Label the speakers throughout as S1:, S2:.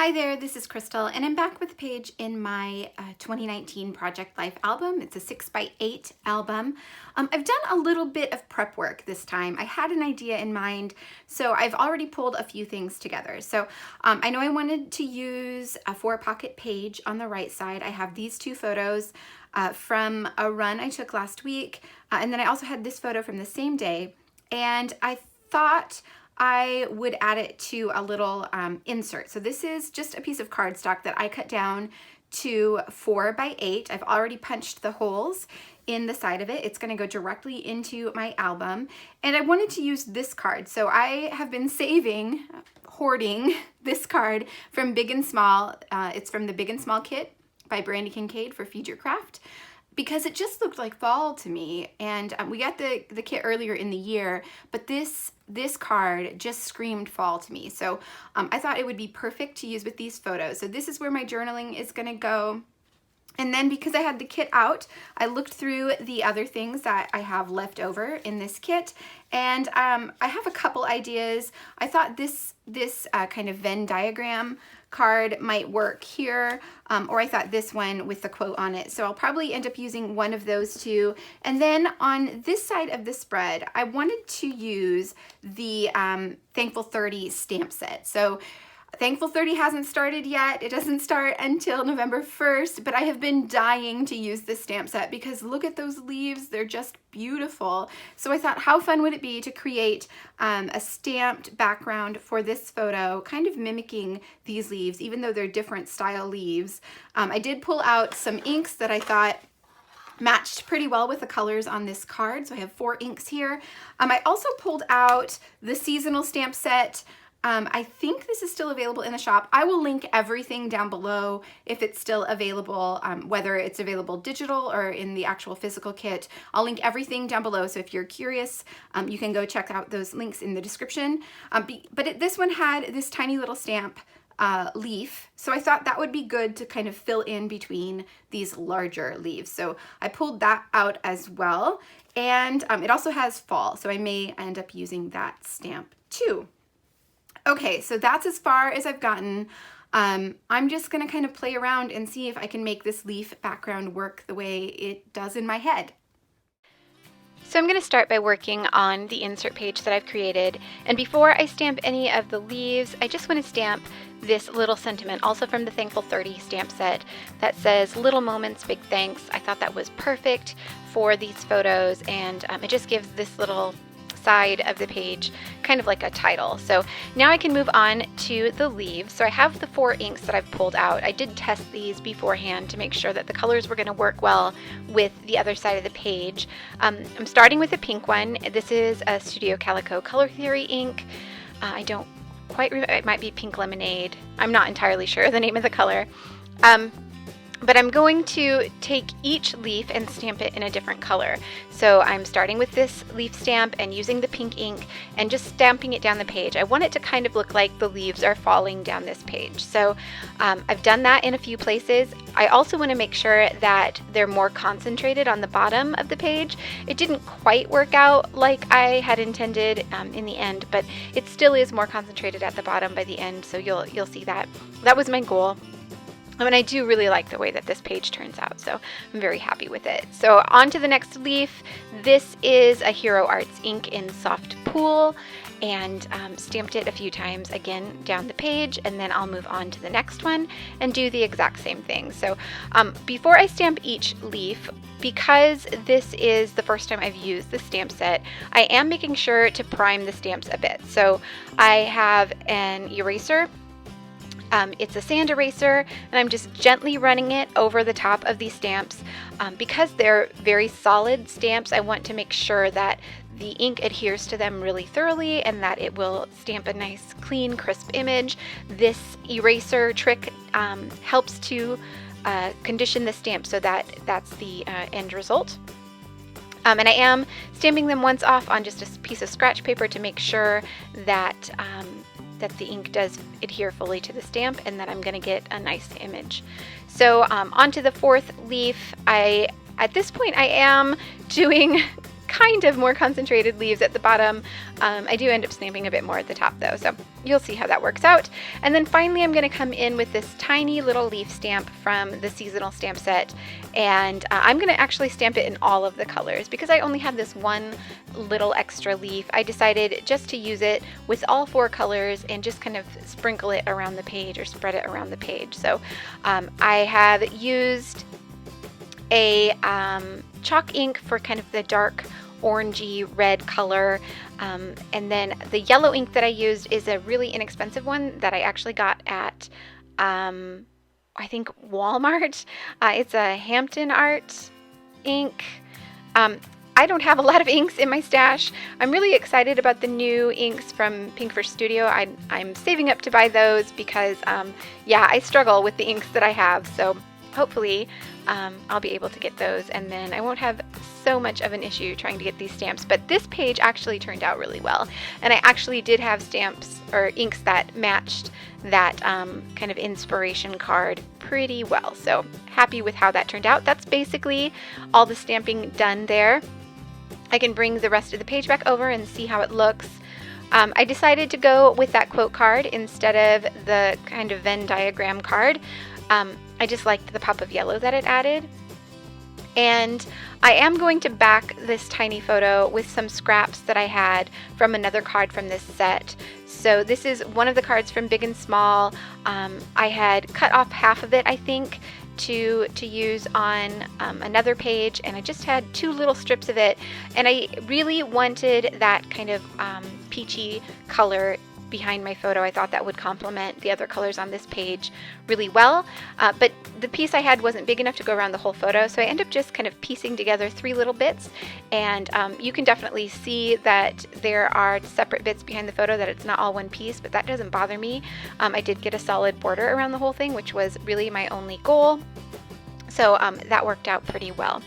S1: Hi there, this is Crystal, and I'm back with a page in my 2019 Project Life album. It's a 6x8 album. I've done a little bit of prep work this time. I had an idea in mind, so I've already pulled a few things together. So I know I wanted to use a 4-pocket page on the right side. I have these two photos from a run I took last week, and then I also had this photo from the same day, and I thought I would add it to a little insert. So this is just a piece of cardstock that I cut down to 4x8. I've already punched the holes in the side of it. It's going to go directly into my album. And I wanted to use this card. So I have been hoarding this card from Big and Small. It's from the Big and Small kit by Brandi Kincaid for Feed Your Craft, because it just looked like fall to me. And we got the kit earlier in the year, but this card just screamed fall to me. So I thought it would be perfect to use with these photos. So this is where my journaling is gonna go. And then because I had the kit out, I looked through the other things that I have left over in this kit, and I have a couple ideas. I thought this kind of Venn diagram card might work here, or I thought this one with the quote on it. So I'll probably end up using one of those two. And then on this side of the spread, I wanted to use the Thankful 30 stamp set. So Thankful 30 hasn't started yet. It doesn't start until November 1st, but I have been dying to use this stamp set because look at those leaves. They're just beautiful. So I thought, how fun would it be to create a stamped background for this photo, kind of mimicking these leaves, even though they're different style leaves. I did pull out some inks that I thought matched pretty well with the colors on this card. So I have 4 inks here. I also pulled out the seasonal stamp set. I think this is still available in the shop. I will link everything down below if it's still available, whether it's available digital or in the actual physical kit. I'll link everything down below, so if you're curious, you can go check out those links in the description. This one had this tiny little stamp leaf, so I thought that would be good to kind of fill in between these larger leaves. So I pulled that out as well, and it also has fall, so I may end up using that stamp too. Okay, so that's as far as I've gotten. I'm just gonna kind of play around and see if I can make this leaf background work the way it does in my head. So I'm going to start by working on the insert page that I've created, and before I stamp any of the leaves, I just want to stamp this little sentiment, also from the Thankful 30 stamp set, that says "Little moments, big thanks." I thought that was perfect for these photos, and it just gives this little side of the page kind of like a title. So now I can move on to the leaves. So I have the 4 inks that I've pulled out. I did test these beforehand to make sure that the colors were going to work well with the other side of the page. I'm starting with the pink one. This is a Studio Calico Color Theory ink. I don't quite remember, it might be Pink Lemonade. I'm not entirely sure the name of the color. But I'm going to take each leaf and stamp it in a different color. So I'm starting with this leaf stamp and using the pink ink and just stamping it down the page. I want it to kind of look like the leaves are falling down this page. So I've done that in a few places. I also want to make sure that they're more concentrated on the bottom of the page. It didn't quite work out like I had intended in the end, but it still is more concentrated at the bottom by the end, so you'll see that. That was my goal. And I do really like the way that this page turns out, so I'm very happy with it. So on to the next leaf. This is a Hero Arts ink in Soft Pool, and stamped it a few times again down the page, and then I'll move on to the next one and do the exact same thing. So before I stamp each leaf, because this is the first time I've used the stamp set, I am making sure to prime the stamps a bit. So I have an eraser. It's a sand eraser, and I'm just gently running it over the top of these stamps. Because they're very solid stamps, I want to make sure that the ink adheres to them really thoroughly and that it will stamp a nice, clean, crisp image. This eraser trick helps to condition the stamp so that that's the end result. And I am stamping them once off on just a piece of scratch paper to make sure that that the ink does adhere fully to the stamp and that I'm going to get a nice image. So onto the 4th leaf. At this point I am doing kind of more concentrated leaves at the bottom. I do end up stamping a bit more at the top though, so you'll see how that works out. And then finally I'm going to come in with this tiny little leaf stamp from the seasonal stamp set, and I'm going to actually stamp it in all of the colors because I only have this one little extra leaf. I decided just to use it with all 4 colors and just kind of sprinkle it around the page or spread it around the page. So I have used a chalk ink for kind of the dark orangey red color, and then the yellow ink that I used is a really inexpensive one that I actually got at I think Walmart. It's a Hampton Art ink. I don't have a lot of inks in my stash. I'm really excited about the new inks from Pinkfir Studio. I'm saving up to buy those because yeah, I struggle with the inks that I have, so hopefully I'll be able to get those, and then I won't have so much of an issue trying to get these stamps. But this page actually turned out really well, and I actually did have stamps or inks that matched that kind of inspiration card pretty well, so happy with how that turned out. That's basically all the stamping done there. I can bring the rest of the page back over and see how it looks. I decided to go with that quote card instead of the kind of Venn diagram card. I just liked the pop of yellow that it added. And I am going to back this tiny photo with some scraps that I had from another card from this set. So this is one of the cards from Big and Small. I had cut off half of it, I think, to use on another page, and I just had 2 little strips of it, and I really wanted that kind of peachy color behind my photo. I thought that would complement the other colors on this page really well, but the piece I had wasn't big enough to go around the whole photo, so I ended up just kind of piecing together 3 little bits, and you can definitely see that there are separate bits behind the photo, that it's not all one piece, but that doesn't bother me. I did get a solid border around the whole thing, which was really my only goal, so that worked out pretty well.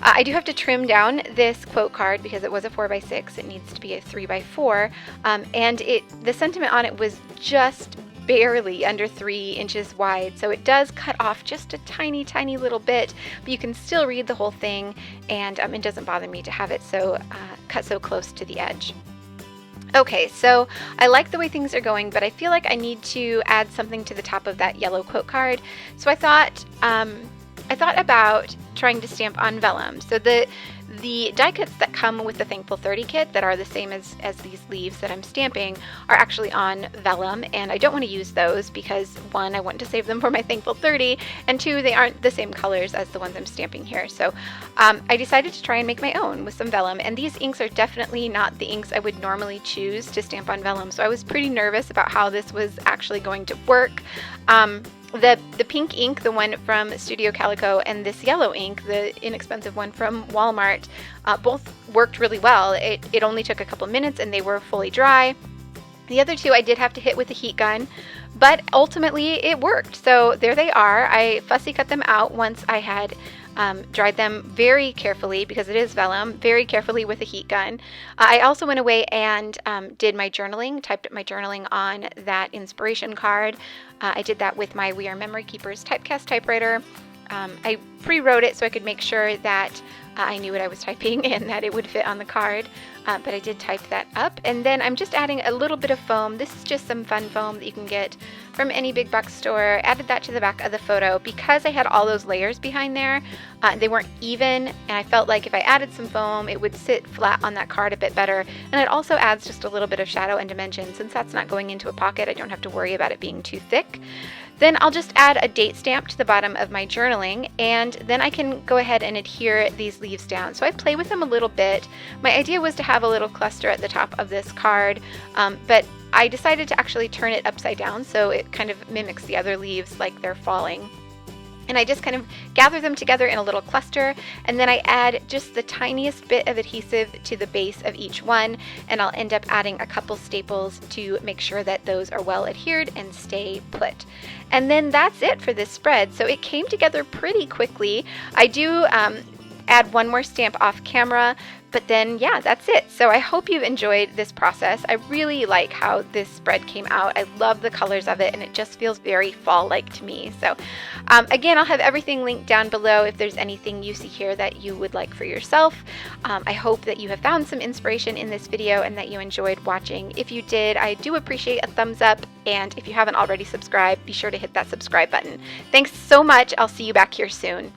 S1: I do have to trim down this quote card because it was a 4x6. It needs to be a 3x4, and the sentiment on it was just barely under 3 inches wide, so it does cut off just a tiny little bit, but you can still read the whole thing, and it doesn't bother me to have it so cut so close to the edge. Okay, so I like the way things are going, but I feel like I need to add something to the top of that yellow quote card. So I thought about trying to stamp on vellum. So the die cuts that come with the Thankful 30 kit that are the same as these leaves that I'm stamping are actually on vellum, and I don't want to use those because 1, I want to save them for my Thankful 30, and 2, they aren't the same colors as the ones I'm stamping here. So I decided to try and make my own with some vellum, and these inks are definitely not the inks I would normally choose to stamp on vellum, so I was pretty nervous about how this was actually going to work. The pink ink, the one from Studio Calico, and this yellow ink, the inexpensive one from Walmart, both worked really well. It only took a couple minutes and they were fully dry. The other 2 I did have to hit with a heat gun, but ultimately it worked. So there they are. I fussy cut them out once I had dried them very carefully, because it is vellum, very carefully with a heat gun. I also went away and did my journaling, typed up my journaling on that inspiration card. I did that with my We Are Memory Keepers typecast typewriter. I pre-wrote it so I could make sure that I knew what I was typing and that it would fit on the card, but I did type that up. And then I'm just adding a little bit of foam. This is just some fun foam that you can get from any big box store. Added that to the back of the photo because I had all those layers behind there. They weren't even, and I felt like if I added some foam, it would sit flat on that card a bit better. And it also adds just a little bit of shadow and dimension. Since that's not going into a pocket, I don't have to worry about it being too thick. Then I'll just add a date stamp to the bottom of my journaling, and then I can go ahead and adhere these leaves down. So I play with them a little bit. My idea was to have a little cluster at the top of this card, but I decided to actually turn it upside down so it kind of mimics the other leaves like they're falling. And I just kind of gather them together in a little cluster, and then I add just the tiniest bit of adhesive to the base of each one, and I'll end up adding a couple staples to make sure that those are well adhered and stay put. And then that's it for this spread. So it came together pretty quickly. I do add one more stamp off camera, But then, yeah, that's it. So I hope you've enjoyed this process. I really like how this spread came out. I love the colors of it, and it just feels very fall-like to me. So again, I'll have everything linked down below if there's anything you see here that you would like for yourself. I hope that you have found some inspiration in this video and that you enjoyed watching. If you did, I do appreciate a thumbs up, and if you haven't already subscribed, be sure to hit that subscribe button. Thanks so much. I'll see you back here soon.